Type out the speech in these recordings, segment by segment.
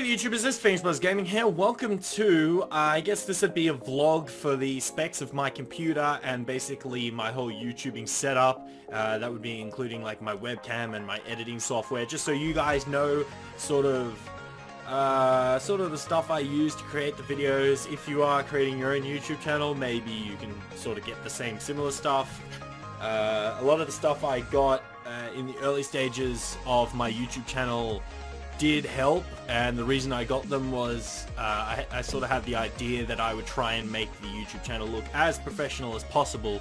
YouTubers, this is Famous Gaming here. Welcome to, I guess this would be a vlog for the specs of my computer and basically my whole YouTubing setup. That would be including like my webcam and my editing software, just so you guys know sort of the stuff I use to create the videos. If you are creating your own YouTube channel, maybe you can sort of get the same similar stuff. A lot of the stuff I got in the early stages of my YouTube channel did help, and the reason I got them was I sort of had the idea that I would try and make the YouTube channel look as professional as possible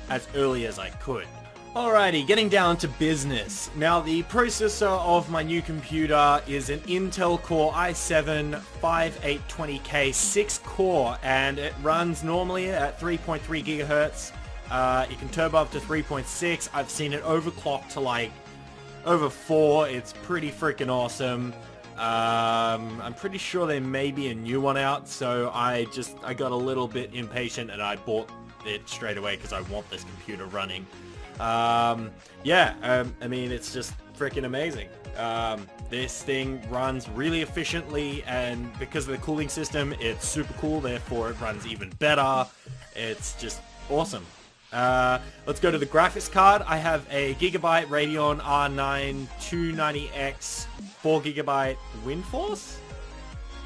as early as I could. Alrighty, getting down to business. Now, the processor of my new computer is an Intel Core i7 5820K 6-core, and it runs normally at 3.3 gigahertz. It can turbo up to 3.6. I've seen it overclock to like over 4. It's pretty freaking awesome. I'm pretty sure there may be a new one out, so I got a little bit impatient and I bought it straight away because I want this computer running. I mean, it's just freaking amazing. This thing runs really efficiently, and because of the cooling system, it's super cool, therefore it runs even better. It's just awesome. Let's go to the graphics card. I have a Gigabyte Radeon R9 290X 4GB WindForce.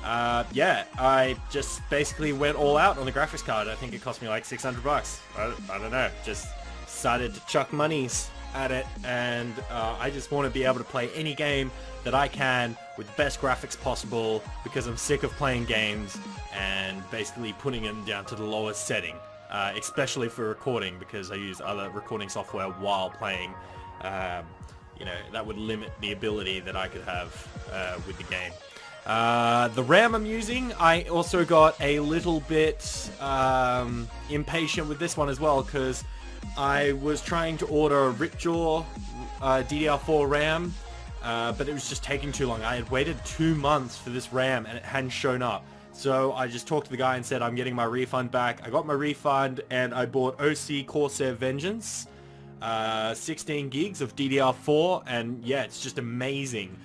I just basically went all out on the graphics card. I think it cost me like 600 bucks. I don't know, just decided to chuck monies at it, and I just want to be able to play any game that I can with the best graphics possible, because I'm sick of playing games and basically putting them down to the lowest setting. Especially for recording, because I use other recording software while playing. You know, that would limit the ability that I could have with the game. The RAM I'm using, I also got a little bit impatient with this one as well, because I was trying to order a Ripjaw DDR4 RAM, but it was just taking too long. I had waited 2 months for this RAM and it hadn't shown up. So I just talked to the guy and said I'm getting my refund back. I got my refund and I bought OC Corsair Vengeance, 16 gigs of DDR4, and yeah, it's just amazing.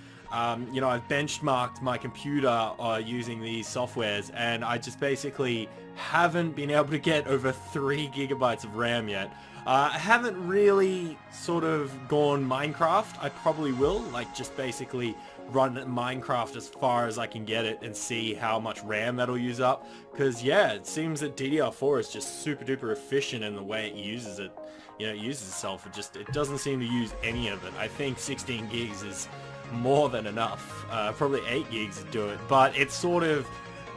You know, I've benchmarked my computer using these softwares, and I just basically haven't been able to get over 3 gigabytes of RAM yet. I haven't really sort of gone Minecraft. I probably will, like, just basically run Minecraft as far as I can get it and see how much RAM that'll use up, because yeah, it seems that DDR4 is just super duper efficient in the way it uses it. You know, it uses itself. It doesn't seem to use any of it. I think 16 gigs is more than enough. Probably 8 gigs to do it, but it's sort of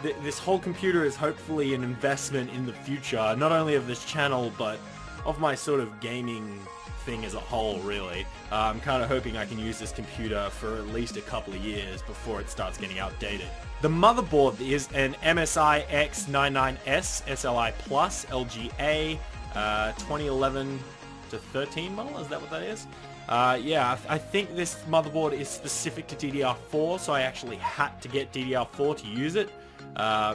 this whole computer is hopefully an investment in the future, not only of this channel but of my sort of gaming thing as a whole, really. I'm kind of hoping I can use this computer for at least a couple of years before it starts getting outdated. The motherboard is an MSI X99S SLI Plus LGA 2011 to 13 model, is that what that is? Yeah, I think this motherboard is specific to DDR4, so I actually had to get DDR4 to use it.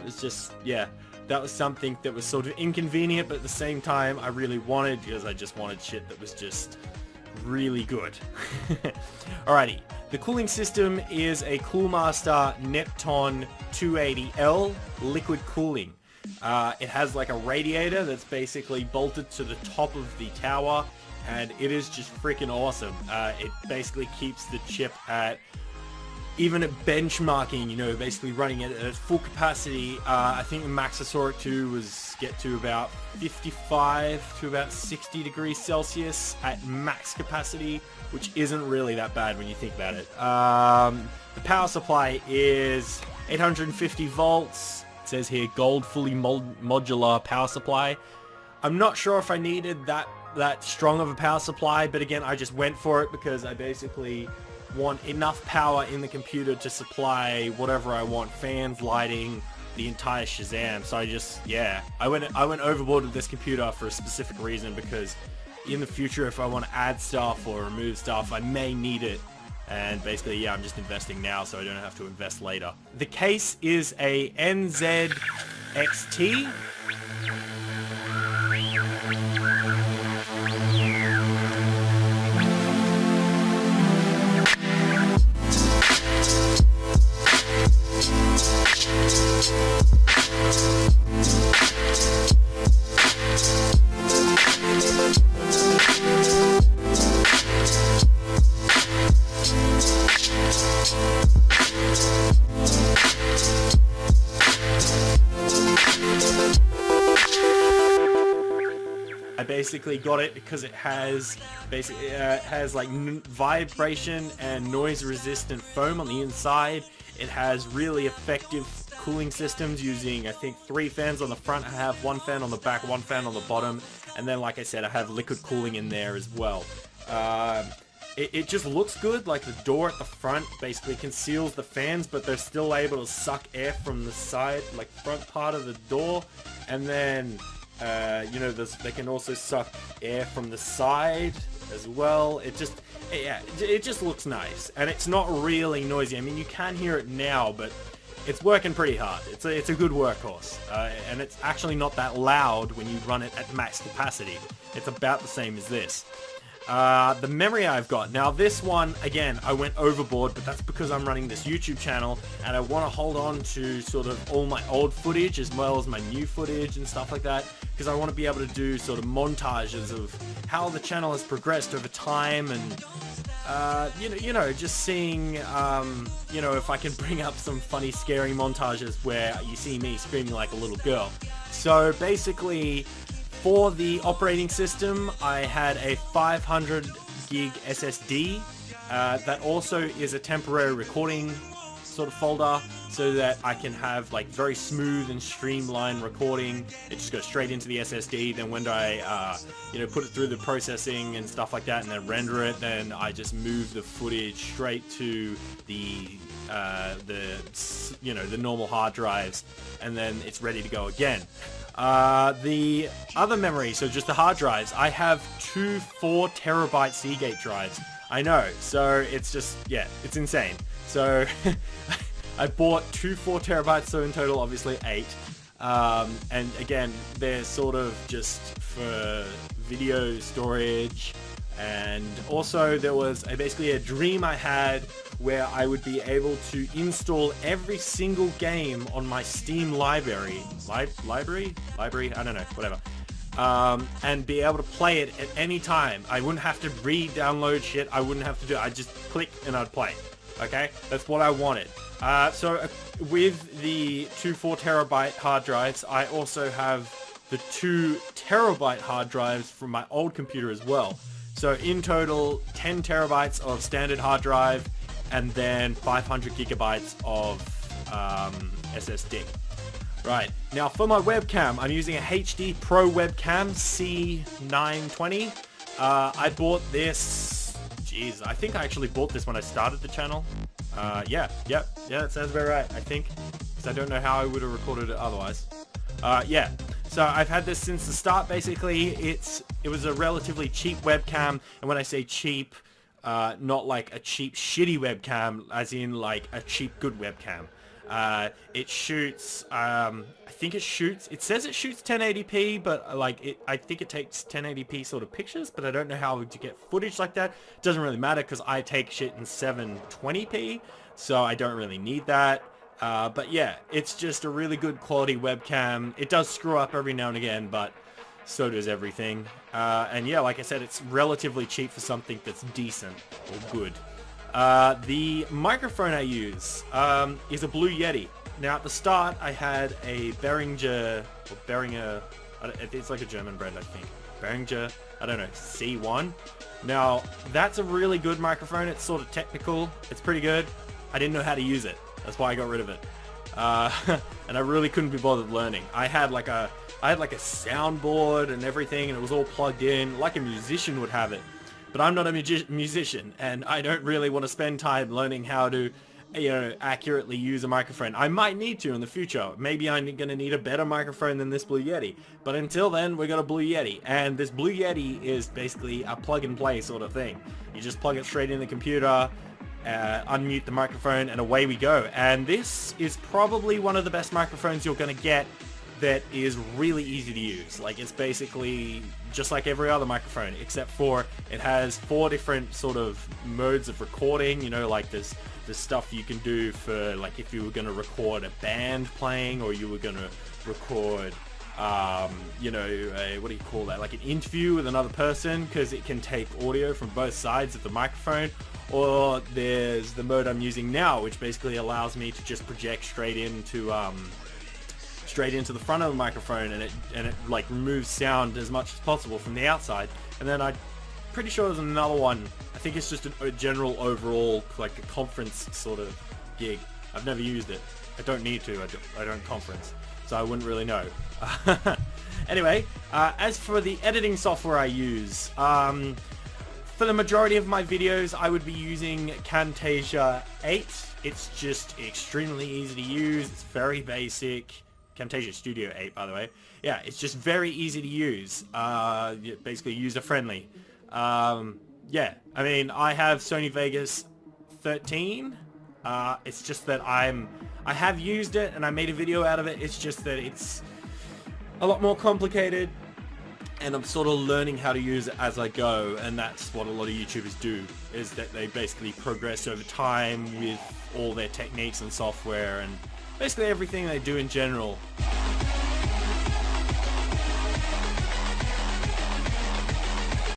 It's just, yeah, that was something that was sort of inconvenient, but at the same time I really wanted, because I just wanted shit that was just really good. Alrighty, the cooling system is a Coolmaster Neptune 280L liquid cooling. It has like a radiator that's basically bolted to the top of the tower, and it is just freaking awesome. It basically keeps the chip at, even at benchmarking, you know, basically running it at full capacity. I think the max I saw it to was get to about 55 to about 60 degrees Celsius at max capacity, which isn't really that bad when you think about it. The power supply is 850 volts. It says here gold fully modular power supply. I'm not sure if I needed that strong of a power supply, but again, I just went for it because I basically want enough power in the computer to supply whatever I want, fans, lighting, the entire Shazam. So I went overboard with this computer for a specific reason, because in the future, if I want to add stuff or remove stuff, I may need it. And basically, yeah, I'm just investing now so I don't have to invest later. The case is a NZXT. I basically got it because it has like vibration and noise resistant foam on the inside. It has really effective cooling systems using, I think, 3 fans on the front. I have 1 fan on the back, 1 fan on the bottom, and then, like I said, I have liquid cooling in there as well. It just looks good. Like, the door at the front basically conceals the fans, but they're still able to suck air from the side, like front part of the door, and then you know, they can also suck air from the side as well. It just looks nice, and it's not really noisy. I mean, you can hear it now, but it's working pretty hard. It's a good workhorse, and it's actually not that loud when you run it at max capacity. It's about the same as this. The memory I've got. Now this one, again, I went overboard, but that's because I'm running this YouTube channel and I want to hold on to sort of all my old footage as well as my new footage and stuff like that, because I want to be able to do sort of montages of how the channel has progressed over time, and you know, just seeing, you know, if I can bring up some funny, scary montages where you see me screaming like a little girl. So basically, for the operating system, I had a 500 gig SSD. That also is a temporary recording sort of folder, so that I can have like very smooth and streamlined recording. It just goes straight into the SSD. Then when I, you know, put it through the processing and stuff like that, and then render it, then I just move the footage straight to the you know, the normal hard drives, and then it's ready to go again. The other memory, so just the hard drives, I have 2 4TB Seagate drives. I know, so it's just, yeah, it's insane. So I bought 2 4TB, so in total obviously 8. And again, they're sort of just for video storage. And also there was basically a dream I had where I would be able to install every single game on my Steam library, library, I don't know, whatever, and be able to play it at any time. I wouldn't have to re-download shit. I wouldn't have to do it. I'd just click and I'd play. Okay, that's what I wanted. So with the 2 4TB hard drives, I also have the 2 TB hard drives from my old computer as well. So in total, 10 terabytes of standard hard drive, and then 500 gigabytes of SSD. Right, now for my webcam, I'm using a HD Pro webcam C920. I bought this, geez, I think I actually bought this when I started the channel. Yeah, that sounds about right, I think, because I don't know how I would have recorded it otherwise. Yeah, so I've had this since the start. Basically, it was a relatively cheap webcam, and when I say cheap, not like a cheap shitty webcam, as in like a cheap good webcam. It shoots, it says it shoots 1080p, but like I think it takes 1080p sort of pictures, but I don't know how to get footage like that. It doesn't really matter because I take shit in 720p, so I don't really need that. But yeah, it's just a really good quality webcam. It does screw up every now and again, but so does everything. And yeah, like I said, it's relatively cheap for something that's decent or good. The microphone I use is a Blue Yeti. Now at the start I had a Behringer, it's like a German brand I think. Behringer, I don't know, C1. Now that's a really good microphone. It's sort of technical. It's pretty good. I didn't know how to use it. That's why I got rid of it. And I really couldn't be bothered learning. I had like a soundboard and everything, and it was all plugged in like a musician would have it. But I'm not a musician, and I don't really want to spend time learning how to, you know, accurately use a microphone. I might need to in the future. Maybe I'm going to need a better microphone than this Blue Yeti. But until then, we got a Blue Yeti. And this Blue Yeti is basically a plug-and-play sort of thing. You just plug it straight in the computer, unmute the microphone, and away we go. And this is probably one of the best microphones you're going to get that is really easy to use. Like, it's basically just like every other microphone, except for it has 4 different sort of modes of recording. You know, like there's the stuff you can do for, like, if you were going to record a band playing, or you were going to record you know, what do you call that, like an interview with another person, because it can take audio from both sides of the microphone. Or there's the mode I'm using now, which basically allows me to just project straight into the front of the microphone, and it like removes sound as much as possible from the outside. And then I'm pretty sure there's another one. I think it's just a general overall, like a conference sort of gig. I've never used it. I don't need to. I don't conference, so I wouldn't really know. Anyway, as for the editing software I use, for the majority of my videos, I would be using Camtasia 8. It's just extremely easy to use. It's very basic. Camtasia Studio 8, by the way. Yeah, it's just very easy to use. Basically user-friendly. Yeah, I mean, I have Sony Vegas 13. It's just that I have used it and I made a video out of it. It's just that it's a lot more complicated, and I'm sort of learning how to use it as I go, and that's what a lot of YouTubers do, is that they basically progress over time with all their techniques and software, and basically everything they do in general